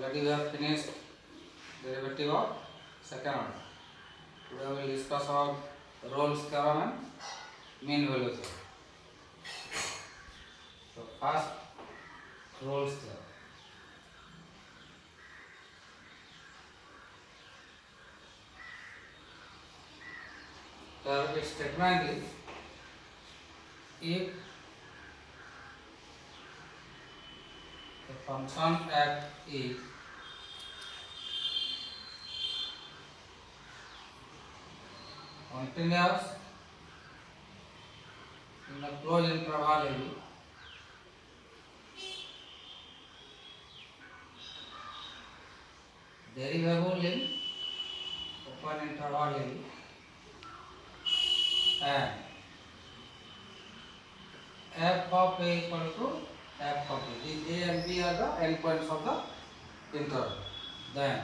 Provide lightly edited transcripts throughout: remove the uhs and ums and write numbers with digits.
already we have finished derivative of second order. Today we will discuss about Rolle's theorem and mean value theorem. So first, Rolle's theorem. The statement is, if the function f is continuous in a closed interval AB, derivable in open interval AB, and f of a equal to f of a. These a and b are the endpoints of the interval. Then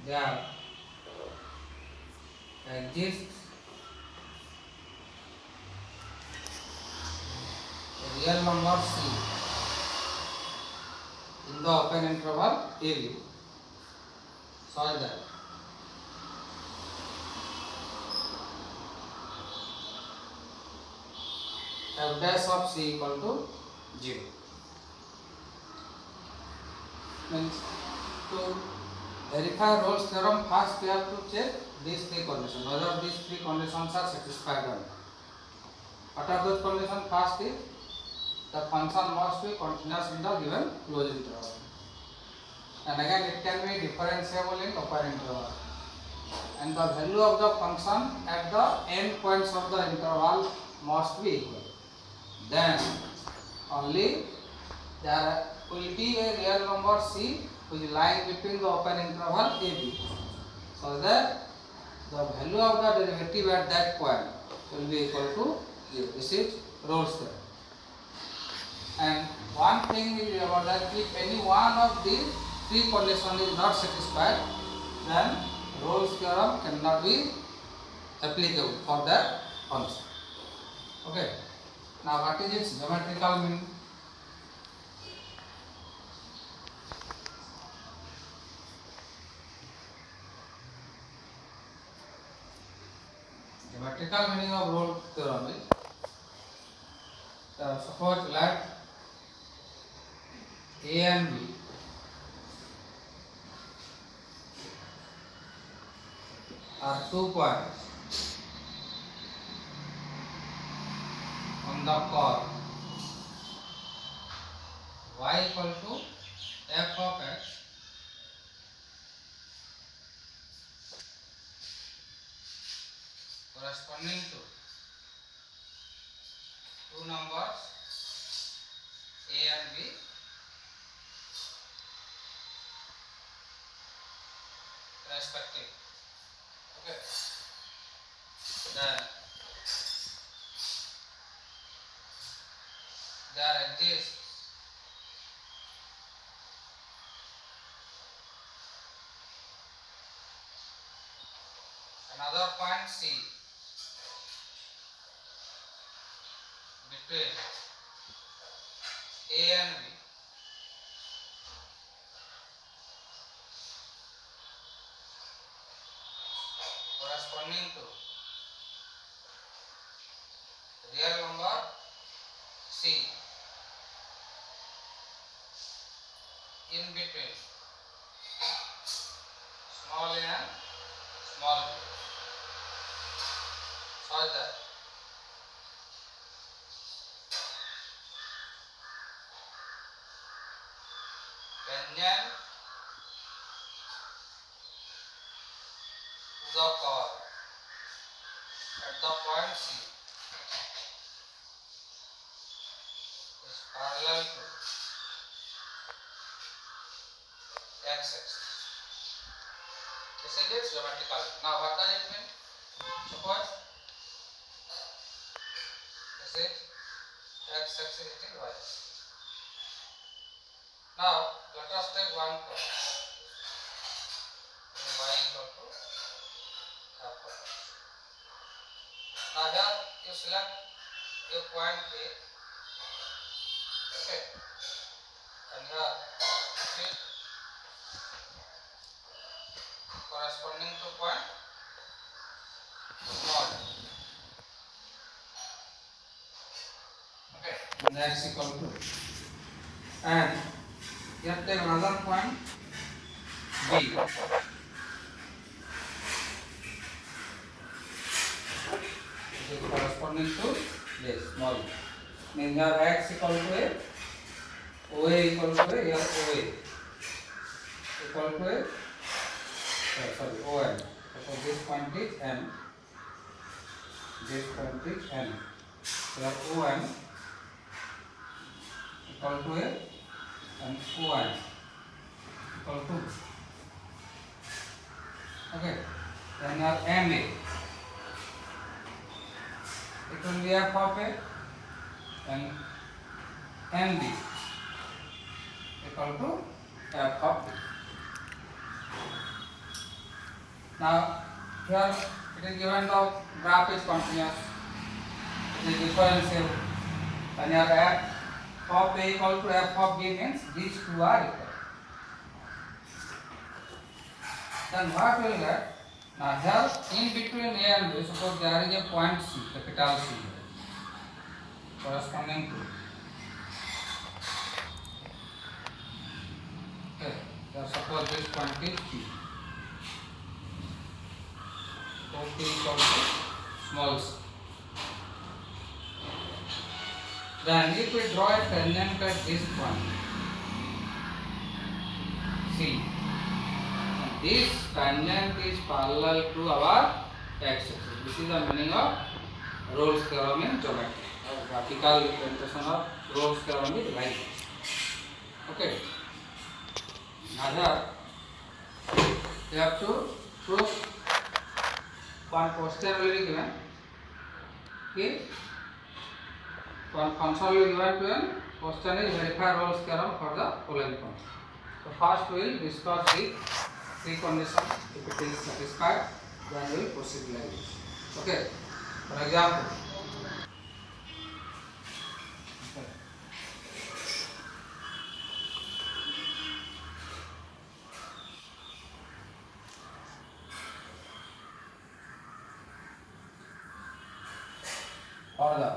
there exists a real number c in the open interval AB such that f dash of c equal to 0. Means to verify Rolle's theorem, first we have to check these three conditions, whether these three conditions are satisfied or not. What are those conditions? First is the function must be continuous in the given closed interval, and again it can be differentiable in open interval, and the value of the function at the end points of the interval must be equal. Then only there will be a real number c which is lying between the open interval AB, so that the value of the derivative at that point will be equal to 0. This is Rolle's theorem. And one thing is about that, if any one of these three conditions is not satisfied, then Rolle's theorem cannot be applicable for that function. Okay. Now what is its geometrical meaning? Geometrical meaning of Rolle's theorem is, suppose let A and B are 2 points on the curve y equal to f of x corresponding to two numbers A and B respectively. Okay. Then there exists another point C between A and B corresponding to real number C in between small a and small b, such that tangent to the curve at the point C is parallel to x-axis. This is its geometrical. Now what does it mean? Suppose this is x-axis, it is y-axis. Now let us take one curve y equal to f of x. Now here you select a point A. Okay. and here it is corresponding to point small. Okay, and that's equal to, and here take another point B, which is corresponding to this small. Means here x equal to a, OA equal to a, here OA equal to a, sorry, OM. So this point is M, this point is N. Here OM equal to a and OM equal to, okay, then here MA, it will be F of A and MB equal to F of B. Now here it is given the graph is continuous, it is differential, and here F of A equal to F of B means these two are equal. Then what will get? Now here in between A and B, suppose there is a point C, capital C, corresponding to, okay, so suppose this point is P. So P equal to small c. Then if we draw a tangent at this point C, this tangent is parallel to our x-axis. This is the meaning of Rolle's theorem in geometry. Or graphical representation of Rolle's theorem is like this. Okay. Now here you have to prove one posteriorly given. Okay. One function will be given to an question is verify Rolle's theorem for the following function. So first we will discuss the three conditions. If it is satisfied, then we will proceed like this. Okay. For example, okay. Or the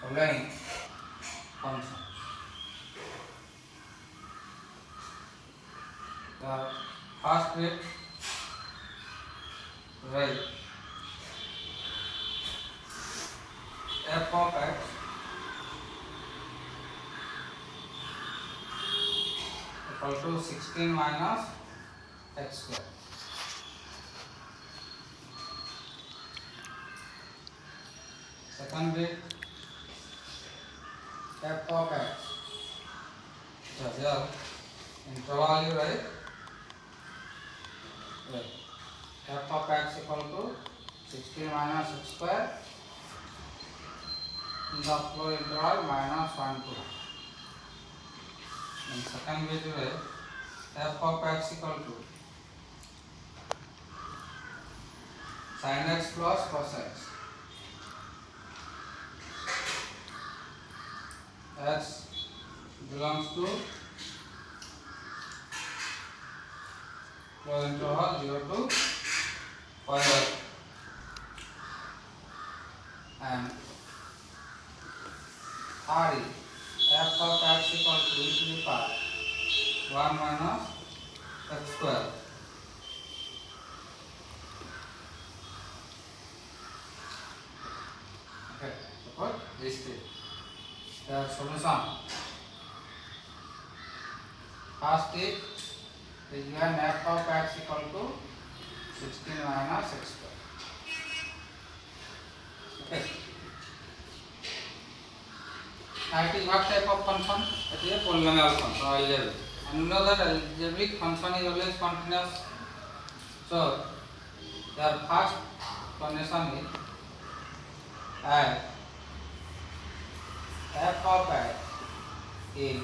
following function. The first bit write f of x equal to 16 minus x square. Second bit f of x. So here interval you write f of x equal to 16 minus x square in the floor interval minus 1 to 1. And second bit you write f of x equal to sin x plus cos x. X belongs to floor interval 0 to pi r, and R f of x equal to e to the power 1 minus x square. Okay, suppose this is the solution. First is given f of x equal to 16 minus x square. Okay. Now it is what type of function? It is a polynomial function or algebraic. And you know that algebraic function is always continuous. So the first condition is f of x is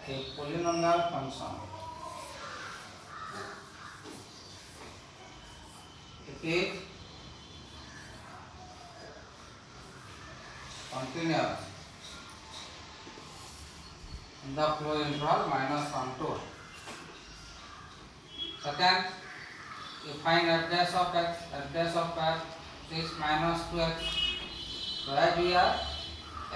a polynomial function if continuous in the flow interval -1 to 1. Second, you find f dash of x. F dash of x is -2x. So as we are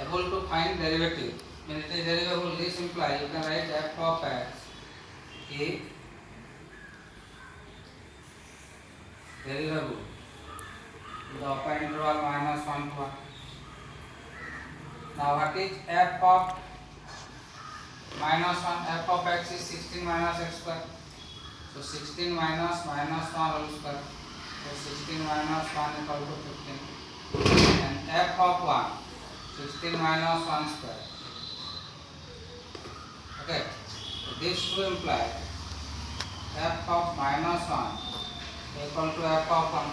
able to find derivative, when it is derivable, this implies you can write f of x is derivable in the upper interval -1 to 1. Now what is f of -1? F of x is 16 minus x square. So 16 minus -1 whole square. So 16 minus 1 equal to 15. And f of 1, 16 minus 1 square. Okay. So this will imply f of -1 equal to f of 1.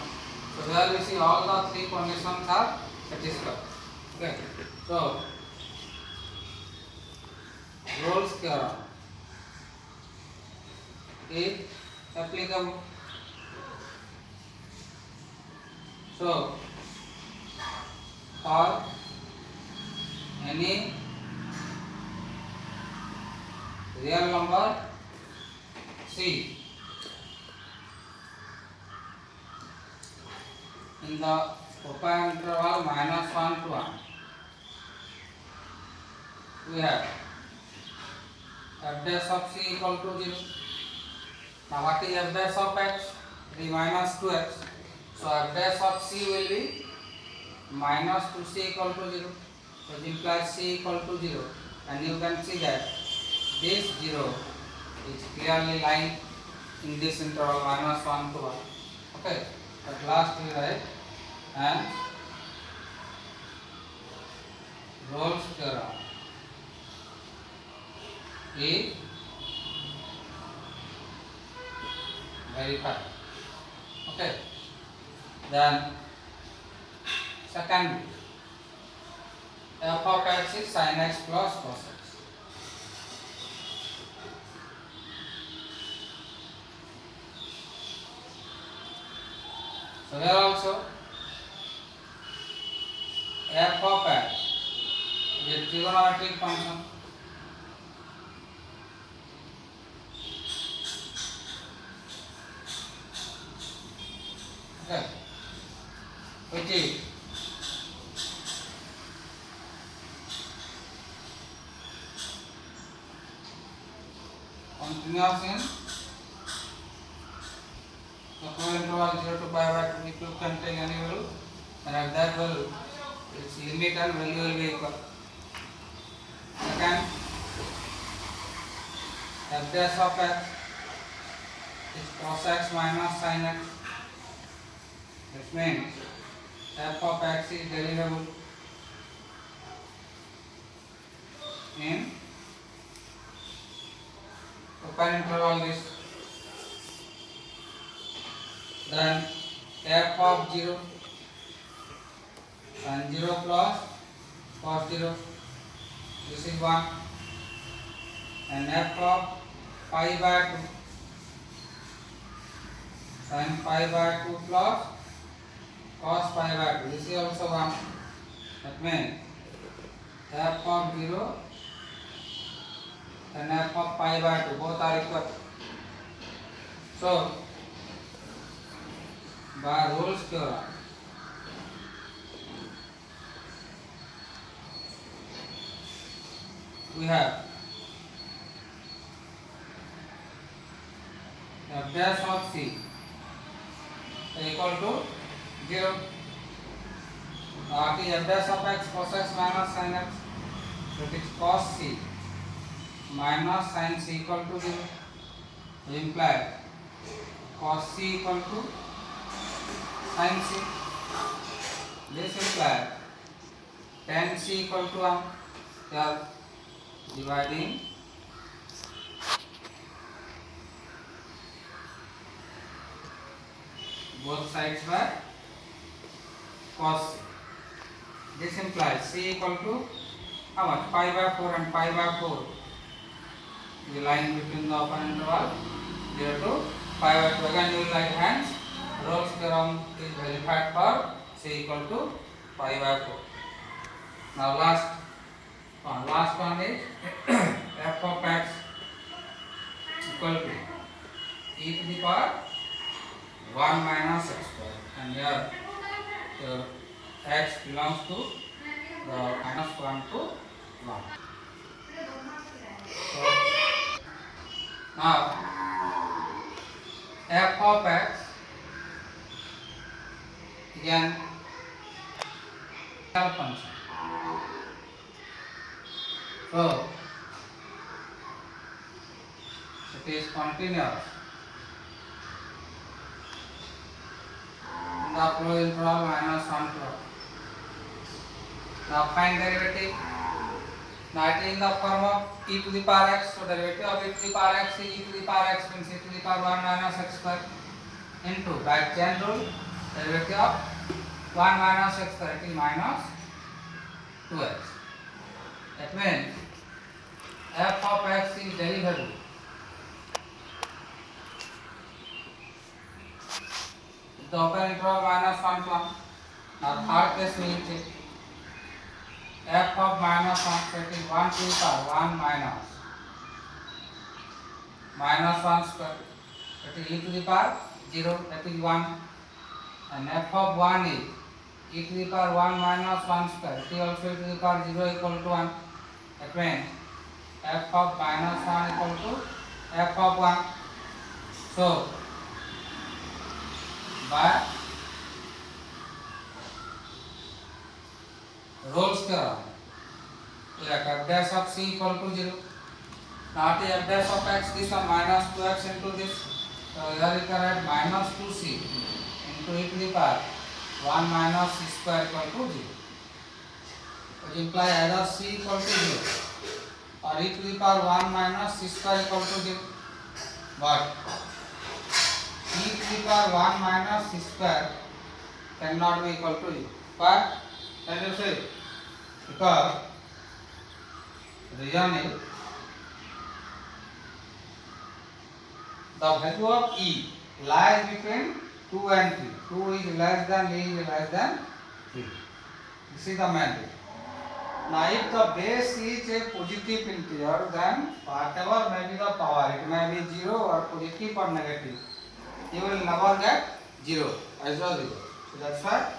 So here we see all the three conditions are satisfied. Okay. So Rolle's theorem is applicable. So for any real number C in the upper interval -1 to 1, we have f dash of c equal to 0. Now what is f dash of x? The -2x. So f dash of c will be -2c equal to 0. So it implies c equal to 0. And you can see that this 0 is clearly lying in this interval -1 to 1. Okay. At last we write and Rolle's theorem is verified. Okay. Then second, f of x is sin x plus cos x. So here also f of x is a trigonometric function. Okay. Which is continuous in the flow interval 0 to pi by 2. If you can take any value, and at that value its limit and value will be equal. Second, f dash of x is cos x minus sin x. This means f of x is derivable in open interval this. Then f of 0 sin 0 plus cos 0, this is 1, and f of pi by 2 sin pi by 2 plus cos pi by 2, this is also 1. That means f of 0 and f of pi by 2 both are equal. So by Rolle's theorem, we have f dash of c equal to 0. Now it is f dash of x cos x minus sin x. So it is cos c minus sin c equal to 0. It implies cos c equal to sin c. This implies tan c equal to 1. We are dividing both sides by cos c. This implies c equal to how much? Pi by 4 and pi by 4. The line between the open interval 0 to pi by 2. Again you will write hence Rolle's theorem is verified for c equal to pi by 4. Now last one is f of x equal to e to the power 1 minus x square, and here x belongs to the minus 1 to 1. So now f of x again function. So it is continuous in the closed interval minus 1 to 1. Now find derivative. Now it is in the form of e to the power x. So derivative of e to the power x is e to the power x means e to the power 1 minus x square into, by chain rule, derivative of 1 minus x square, it is minus 2x. That means f of x is derivable the open interval minus 1 to 1. Now third case we will take f of minus 1, so it is 1 to the power 1 minus 1 square, that is e to the power 0, that is 1, and f of 1 is e to the power 1 minus 1 square, it is also e to the power 0 equal to 1. That means f of minus 1 equal to f of 1. So by Rolle's theorem, let f dash of c equal to 0. Now it is f dash of x, this one minus 2x into this. So here you can write minus 2c into e to the power 1 minus c square equal to 0. Which implies either c equal to 0 or e to the power 1 minus c square equal to 0. But e to the power 1 minus c square cannot be equal to 0. Why? Can you say? Because reason is the value of e lies between 2 and 3. 2 is less than, e is less than 3. This is the mandate. Now if the base is a positive integer, then whatever may be the power, it may be 0 or positive or negative, you will never get 0 as well 0. So that's why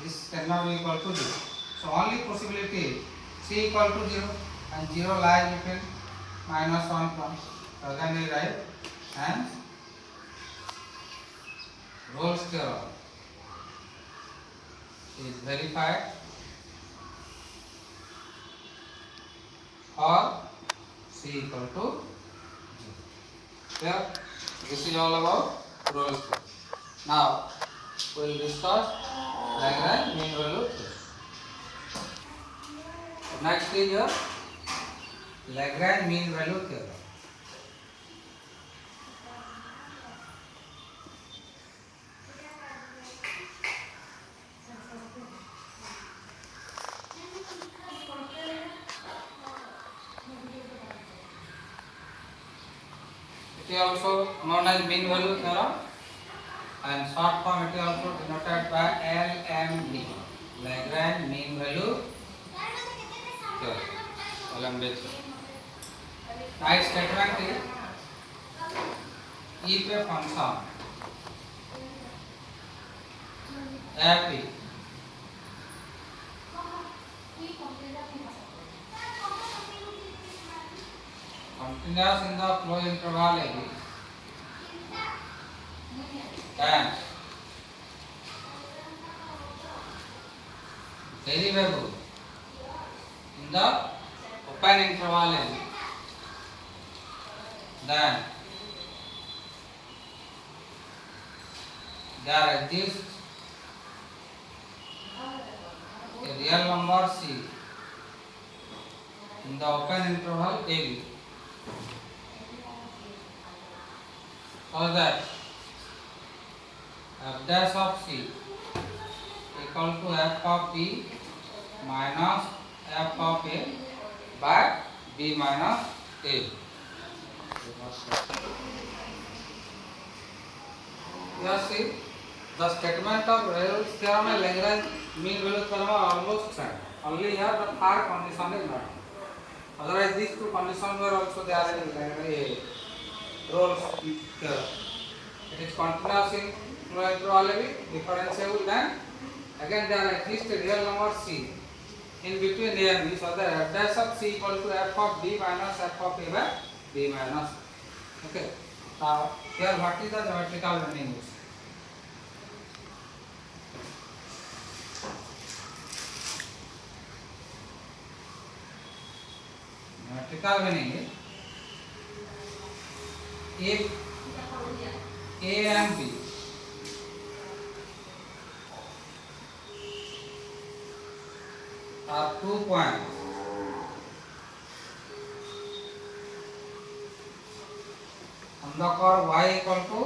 this cannot be equal to 0. So only possibility is c equal to 0 and 0 lies between minus 1 to 1. So then we write, and Rolle's theorem is verified for c equal to 0. Here, this is all about Rolle's theorem. Now we will discuss Lagrange mean value theorem. Next is your Lagrange mean value theorem. It is also known as mean value theorem, and short form it is also denoted by LMV, Lagrange mean value theorem. LMV theorem. Now its statement is if a function f is continuous in the closed interval a b, and derivable in the open interval a b, then there exists a real number c in the open interval a b, so that f dash of c equal to f of b minus f of a by b minus a. Here see The statement of Reynolds theorem and Lagrange mean value theorem are almost same. Only here the third condition is not. Otherwise, these two conditions were also there in Lagrange Rolle's theorem. It is continuous in Floyd-Rayleigh, differentiable, then again there are at least a real number c in between a and b, so the f dash of c equal to f of b minus f of a by b minus. Okay. Now here what is the geometrical meaning? Geometrical meaning is if a and b are 2 points on the curve y equal to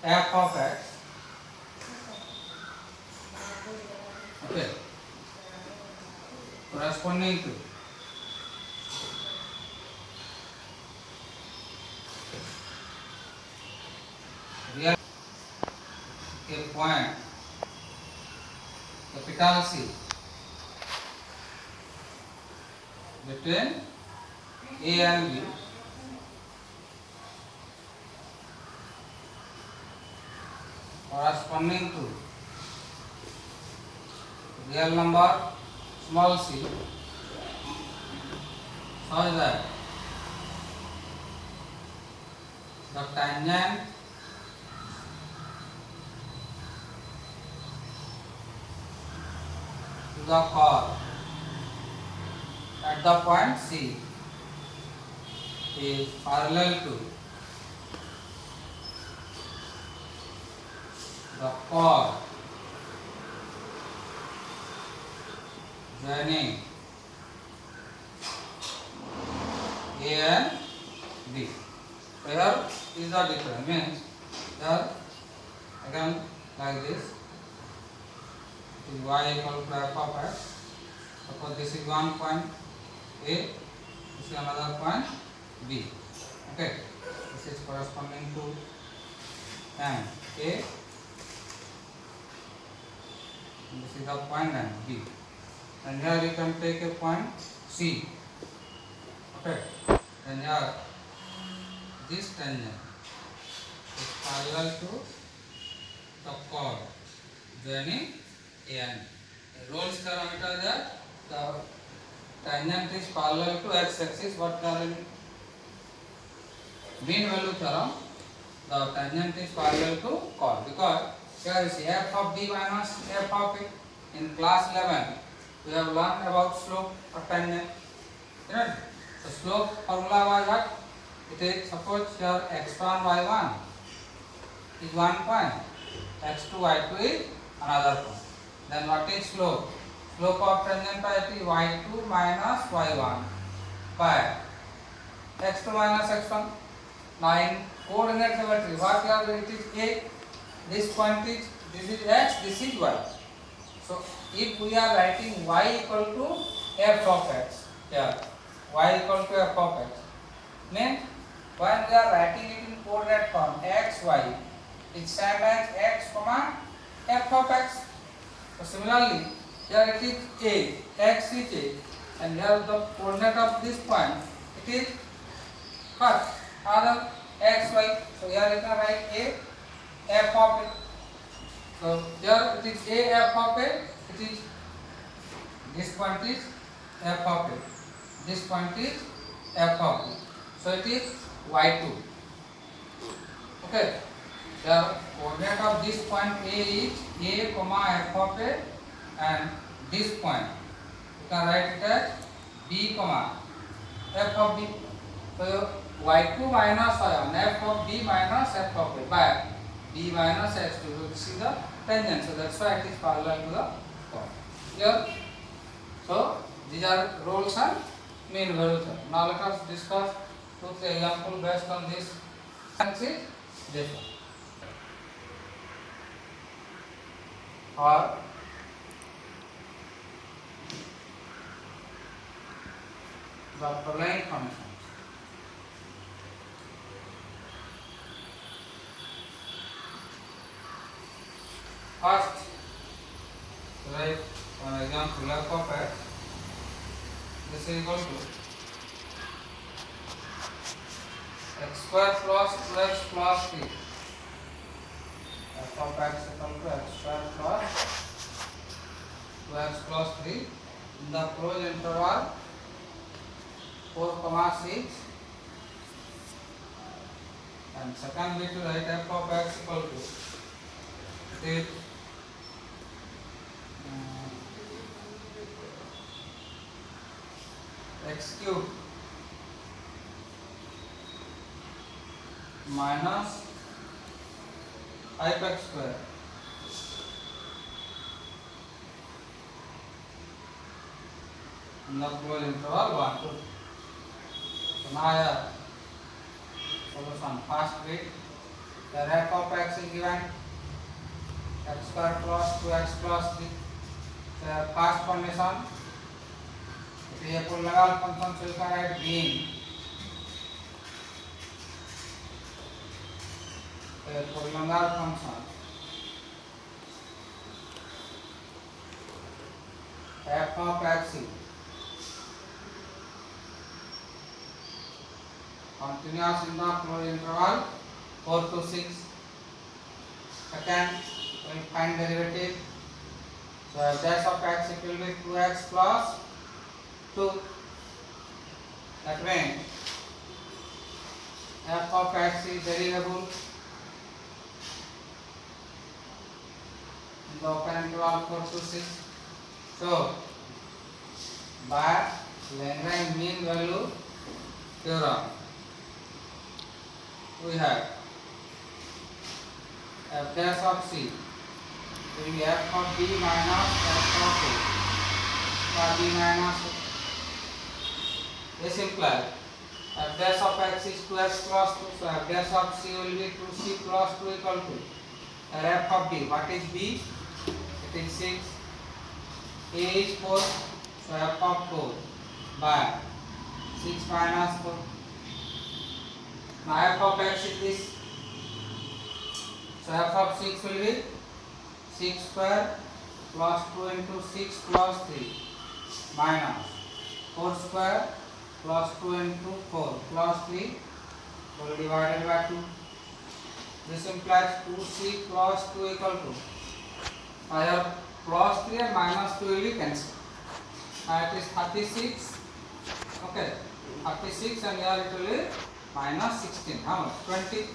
f of x. Okay. Corresponding to real a point capital C between A and B corresponding to real number small c such that the tangent to the curve at the point C is parallel to the curve joining A and B. So here is the difference. Means here again like this is y equal to f of x. Suppose this is one point A, this is another point B. Okay, this is corresponding to M A, and this is the point M B. And here you can take a point C. Okay, and here this tangent is parallel to the curve joining A and B. Rolle's theorem is that the tangent is parallel to x-axis, but in mean value theorem, the tangent is parallel to curve, because here is f of b minus f of a. In class 11, we have learned about slope of tangent. Right? The slope formula was what? It is, suppose here x1 y1 is one point, x2 y2 is another point. Then what is slope? Slope of tangent is y2 minus y1 by x2 minus x1. Now in coordinate geometry, what we are doing is a. This point is, this is x, this is y. So if we are writing y equal to f of x, here y equal to f of x, means when we are writing it in coordinate form x y, it's same as x comma f of x. So similarly, here it is a, x is a, and here the coordinate of this point, it is what? Other x y. So here you can write a f of a. So here it is a f of a. It is, this point is f of a. This point is f of a. So it is y2. Okay. The coordinate of this point a is a comma f of a, and this point you can write it as b comma f of b. So y2 minus y1 f of b minus f of a by b minus x2. So this is the tangent. So that's why it is parallel to the curve. Clear? So these are Rolle's and mean value theorem. Now let us discuss 2-3 examples based on this. This one. Or the following functions. First, write for example f of x. This is equal to x square plus 2x plus 3. F of x equal to x square plus 2x plus 3 in the closed interval 4, 6. And second way to write f of x equal to it x cube minus 5x square in the closed interval 1, 2. So now here solution. First bit, the f of x is given x square plus 2x plus 3. So first condition, if you have Polynomial function, so you can write being a polynomial function f of x is continuous in the closed interval 4 to 6. Second, we will find derivative. So f dash of x, it will be 2x plus 2. That means f of x is derivable in the open interval 4 to 6. So by Lagrange mean value theorem, we have f dash of c will be f of b minus f of a, or b minus a. This implies f dash of x is 2x plus 2, so f dash of c will be 2c plus 2 equal to f of b. What is b? It is 6. A is 4, so f of 4 by 6 minus 4. Now f of x is this. So f of 6 will be 6 square plus 2 into 6 plus 3 minus 4 square plus 2 into 4 plus 3 whole divided by 2. This implies 2c plus 2 equal to, I have plus 3 and minus 2 will be cancelled. It is 36. Okay, 36 and here it will be minus 16. How much? 20.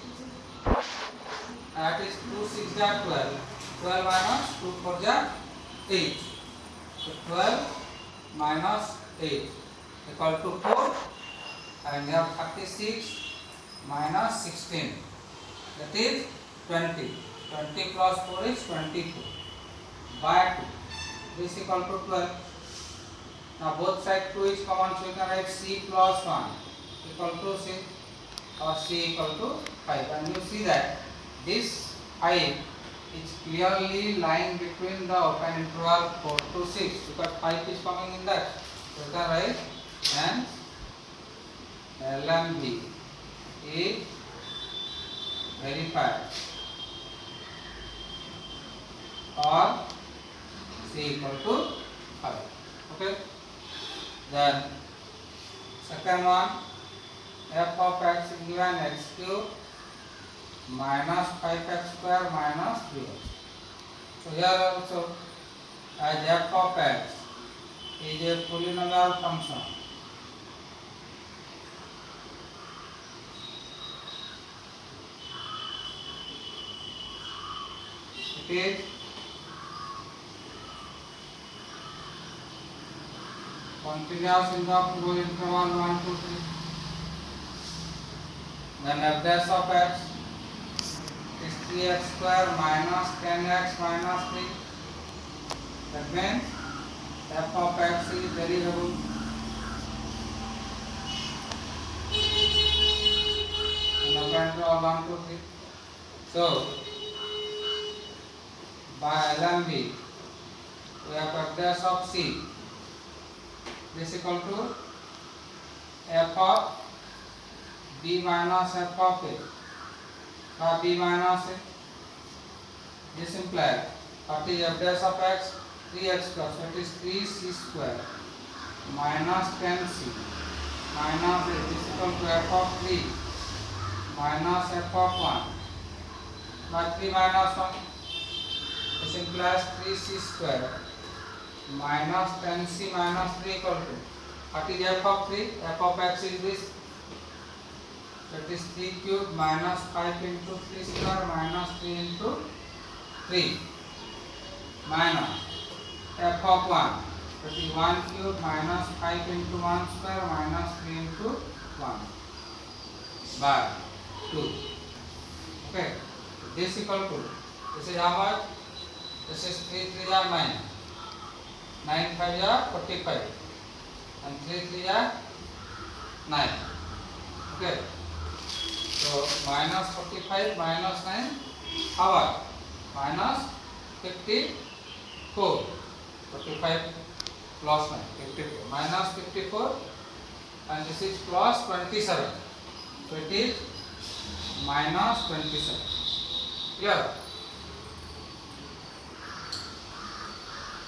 That is 2 6 are 12. 12 minus 2 4 are 8. So 12 minus 8 equal to 4, and we have 36 minus 16. That is 20. 20 plus 4 is 24 by 2. This equal to 12. Now both side 2 is common, so we can write c plus 1 equal to c, or c equal to 5. And you see that this 5 is clearly lying between the open interval 4 to 6, because 5 is coming in that. So we can write and LMB is verified or c equal to 5. Okay. Then second one, f of x is given x cube minus 5x square minus 3x. So here also, as f of x is a polynomial function, it is continuous in the closed interval 1 to 3. Then f dash of x is 3x square minus 10x minus 3. That means f of x is derivable in the interval 1 to 3. So by LMB, we have f dash of c. This equal to f of b minus f of a by b minus a. This implies What is f dash of x? 3x plus, that is 3c square minus 10c minus it is equal to f of 3 minus f of 1 by 3 minus 1. This implies 3c square minus 10c minus 3 equal to, what is f of 3? F of x is this, that is 3 cube minus 5 into 3 square minus 3 into 3 minus f of 1, that is 1 cube minus 5 into 1 square minus 3 into 1 by 2. Okay, this equal to, this is how much? This is 3 3 are 9, 9 5 are 45 and 3 3 are 9. Okay, so minus 45 minus 9, how much? Minus 54. 45 plus 9, 54 minus 54 and this is plus 27. So it is minus 27. Clear?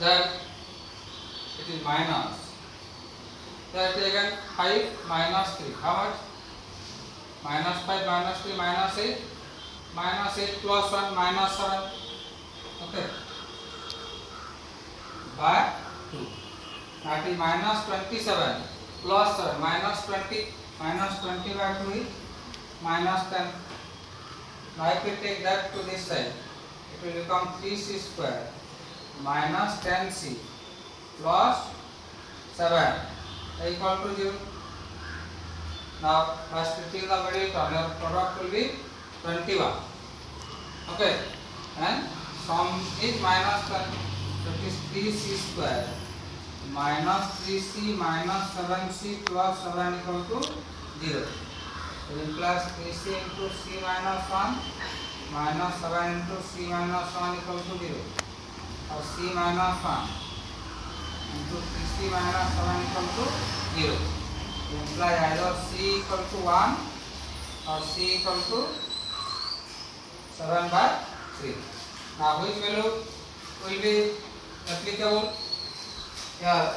Then it is minus. Then again 5 minus 3. How much? Minus 5 minus 3 minus 8. Minus 8 plus 1 minus 7. Okay. By 2. That is minus 27 plus 7 minus 20. Minus 20 by 2 is minus 10. Now if we take that to this side, it will become 3c square minus 10c plus 7 equal to 0. Now by splitting the middle term, your product will be 21. Okay, and sum is minus 10. That is 3c square minus 3c minus 7c plus 7 equal to 0. It implies 3c into c minus 1 minus 7 into c minus 1 equal to 0. Or c minus 1 into 3c minus 7 equal to 0. It implies either c equal to 1 or c equal to 7 by 3. Now which value will be applicable? Here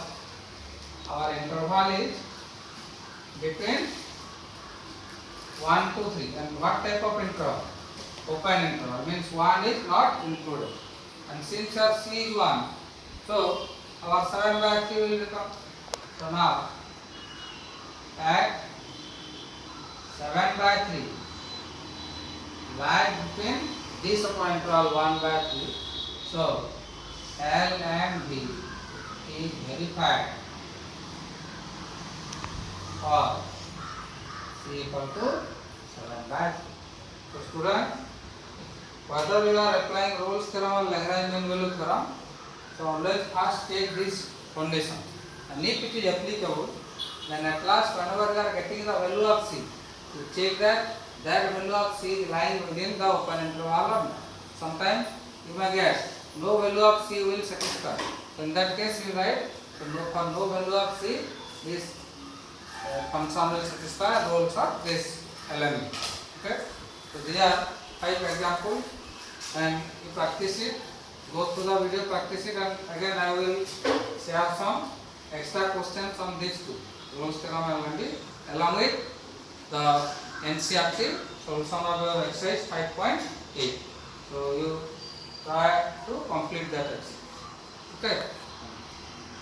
our interval is between 1 to 3. And what type of interval? Open interval, means 1 is not included. And since your c is 1, so our 7 by 3 will become. So now at 7 by 3 lie between this upper interval 1 by 3. So L and B is verified for c equal to 7 by 3. So student, whether you are applying Rolle's theorem or Lagrange mean value theorem, so always first take this condition, and if it is applicable, then at last whenever you are getting the value of c, you check that value of c is lying within the open interval or not. Sometimes you may get no value of c will satisfy. So in that case you write, so for no value of c, this function will satisfy Rolle's of this element. Okay, so these are 5 examples, and you practice it, go through the video, practice it, and again I will share some extra questions on these two, Rolle's theorem and along with the NCERT solution of your exercise 5.8. So you try to complete that exercise. Okay.